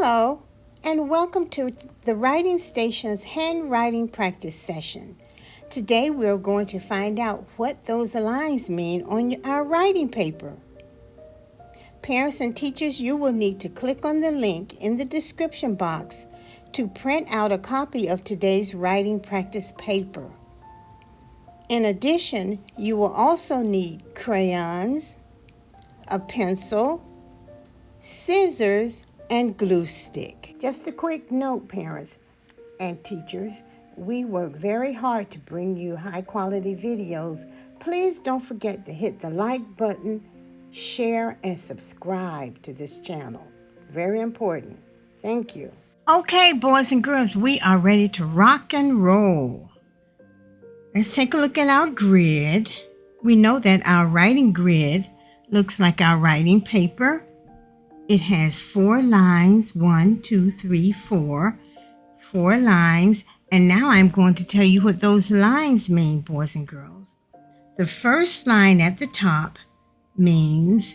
Hello, and welcome to the Writing Station's Handwriting Practice session. Today we're going to find out what those lines mean on our writing paper. Parents and teachers, you will need to click on the link in the description box to print out a copy of today's writing practice paper. In addition, you will also need crayons, a pencil, scissors, and glue stick. Just a quick note, parents and teachers, we work very hard to bring you high quality videos. Please don't forget to hit the like button, share, and subscribe to this channel. Very important. Thank you. Okay, boys and girls, we are ready to rock and roll. Let's take a look at our grid. We know that our writing grid looks like our writing paper. It has 4 lines, 1, 2, 3, 4. 4 lines. And now I'm going to tell you what those lines mean, boys and girls. The first line at the top means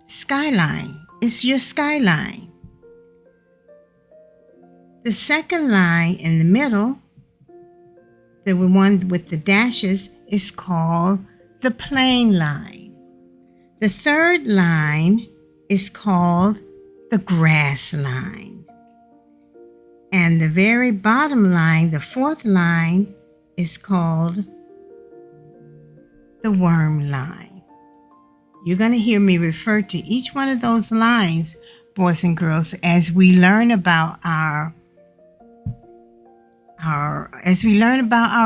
skyline. It's your skyline. The second line in the middle, the one with the dashes, is called the plane line. The third line is called the grass line. And the very bottom line, the fourth line, is called the worm line. You're going to hear me refer to each one of those lines, boys and girls, as we learn about our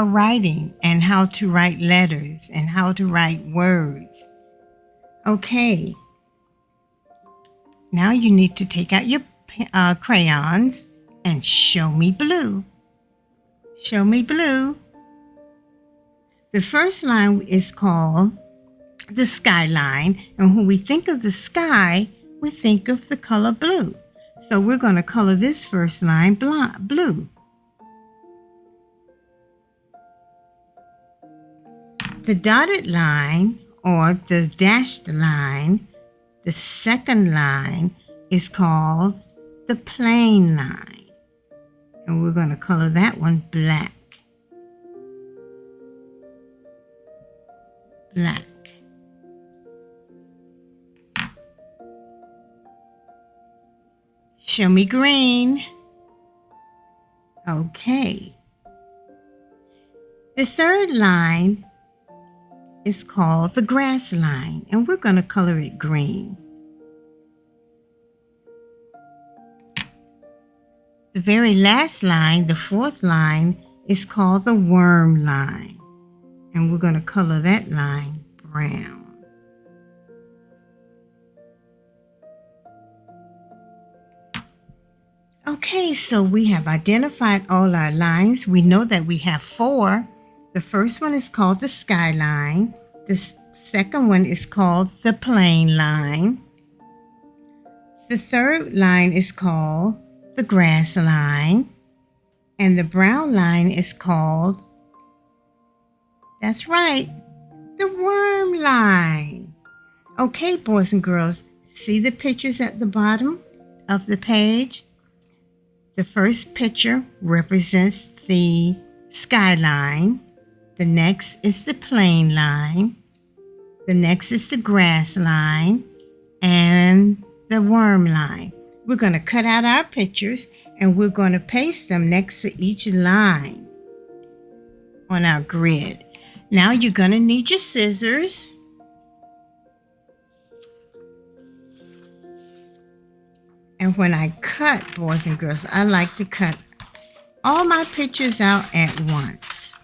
writing and how to write letters and how to write words. Okay, now you need to take out your crayons and show me blue. Show me blue. The first line is called the skyline, and when we think of the sky, we think of the color blue. So we're going to color this first line blue. The dotted line, or the dashed line, the second line, is called the plane line. And we're going to color that one black. Black. Show me green. Okay. The third line is called the grass line, and we're going to color it green. The very last line, the fourth line, is called the worm line, and we're going to color that line brown. Okay, so we have identified all our lines. We know that we have 4. The first one is called the skyline. The second one is called the plane line. The third line is called the grass line. And the brown line is called, that's right, the worm line. Okay, boys and girls, see the pictures at the bottom of the page? The first picture represents the skyline. The next is the plane line. The next is the grass line and the worm line. We're going to cut out our pictures and we're going to paste them next to each line on our grid. Now you're going to need your scissors. And when I cut, boys and girls, I like to cut all my pictures out at once,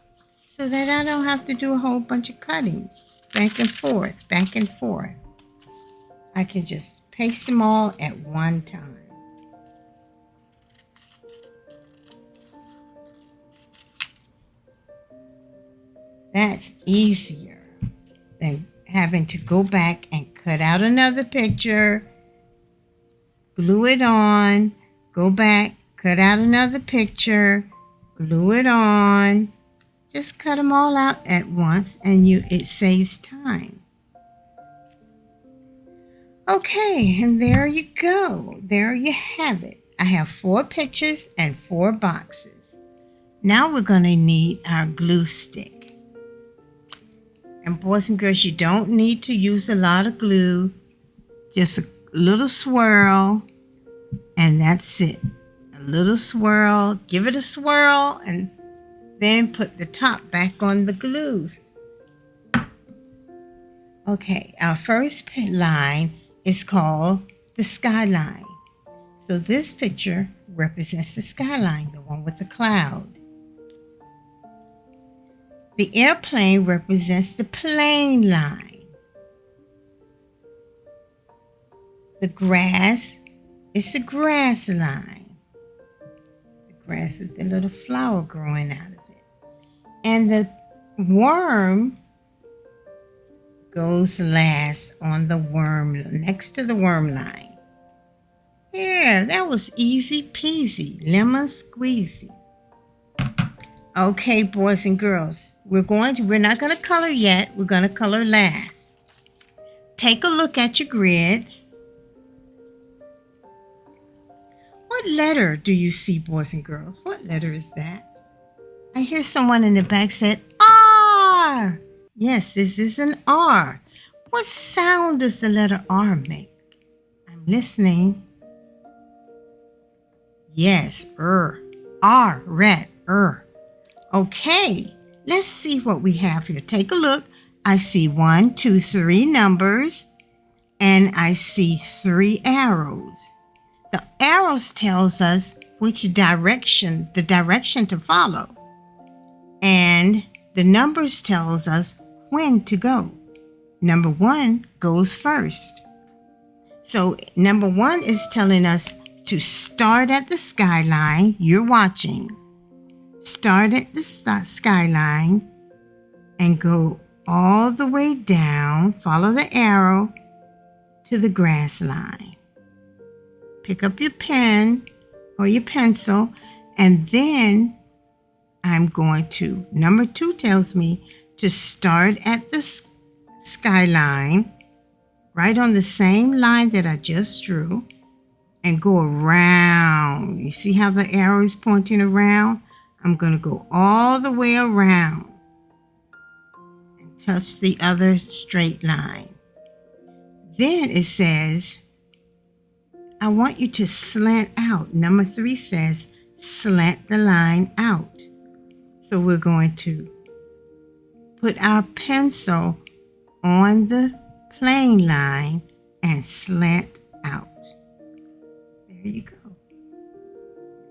so that I don't have to do a whole bunch of cutting back and forth, back and forth. I can just paste them all at one time. That's easier than having to go back and cut out another picture, glue it on, go back, cut out another picture, glue it on. Just cut them all out at once and it saves time. Okay, and there you go. There you have it. I have 4 pictures and 4 boxes. Now we're going to need our glue stick. And boys and girls, you don't need to use a lot of glue. Just a little swirl, and that's it. A little swirl, give it a swirl, and then put the top back on the glue. Okay, our first line is called the skyline. So this picture represents the skyline, the one with the cloud. The airplane represents the plane line. The grass is the grass line. The grass with the little flower growing out of it. And the worm goes last on the worm, next to the worm line. Yeah, that was easy peasy, lemon squeezy. Okay, boys and girls, we're not going to color yet. We're going to color last. Take a look at your grid. What letter do you see, boys and girls? What letter is that? I hear someone in the back said, R. Yes, this is an R. What sound does the letter R make? I'm listening. Yes, R, red, Okay, let's see what we have here. Take a look. I see 1, 2, 3 numbers, and I see 3 arrows. The arrows tells us which direction, the direction to follow. And the numbers tells us when to go. Number 1 goes first. So number 1 is telling us to start at the skyline. You're watching. Start at the skyline and go all the way down. Follow the arrow to the grass line. Pick up your pen or your pencil, and then I'm going to, number 2 tells me to start at the skyline, right on the same line that I just drew, and go around. You see how the arrow is pointing around? I'm going to go all the way around and touch the other straight line. Then it says, I want you to slant out. Number 3 says, slant the line out. So we're going to put our pencil on the plane line and slant out. There you go.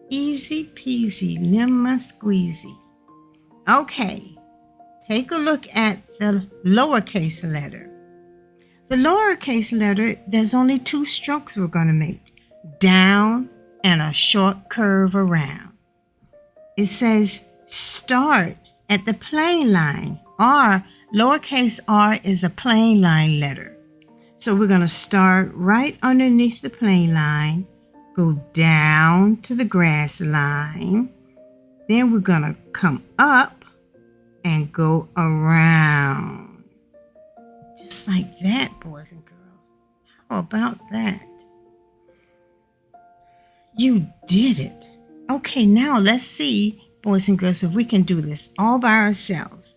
Easy peasy, lemon squeezy. Okay, take a look at the lowercase letter. The lowercase letter, there's only 2 strokes we're going to make. Down and a short curve around. It says start at the plane line. R, lowercase r is a plane line letter. So we're going to start right underneath the plane line, go down to the grass line. Then we're going to come up and go around. Just like that, boys and girls. How about that? You did it. Okay, now let's see, boys and girls, if we can do this all by ourselves.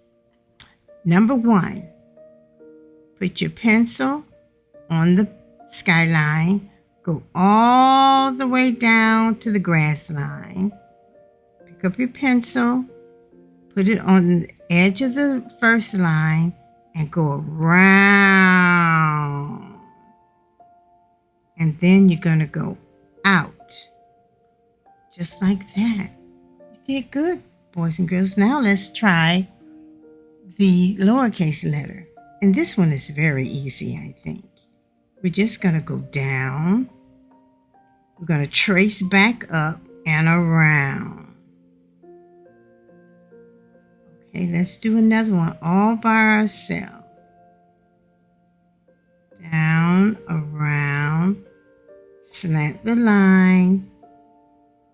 Number 1, put your pencil on the skyline. Go all the way down to the grass line. Pick up your pencil, put it on the edge of the first line, and go around. And then you're going to go out. Just like that. You did good, boys and girls. Now let's try the lowercase letter. And this one is very easy, I think. We're just going to go down. We're going to trace back up and around. Okay, let's do another one all by ourselves. Down, around, slant the line.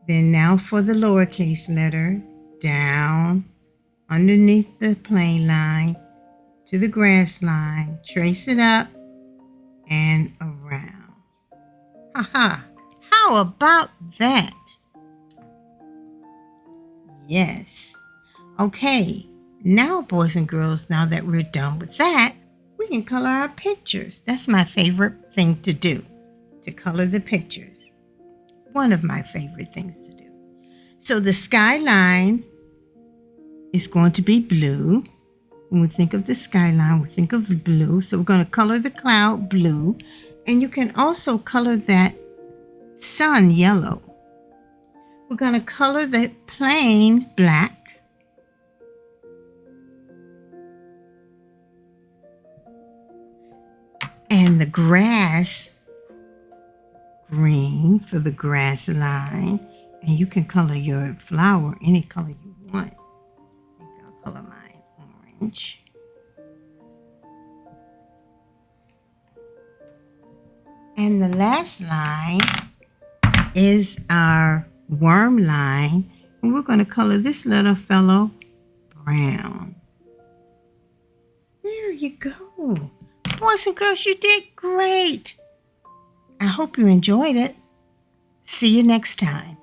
Then now for the lowercase letter, down, underneath the plane line, to the grass line, trace it up and around. Aha! How about that? Yes. Okay, now boys and girls, now that we're done with that, we can color our pictures. That's my favorite thing to do, to color the pictures. One of my favorite things to do. So the skyline is going to be blue. When we think of the skyline, we think of blue. So we're going to color the cloud blue. And you can also color that sun yellow. We're going to color the plane black. And the grass green for the grass line. And you can color your flower any color you want. I think I'll color mine orange. And the last line is our worm line. And we're going to color this little fellow brown. There you go. Boys and girls, you did great. I hope you enjoyed it. See you next time.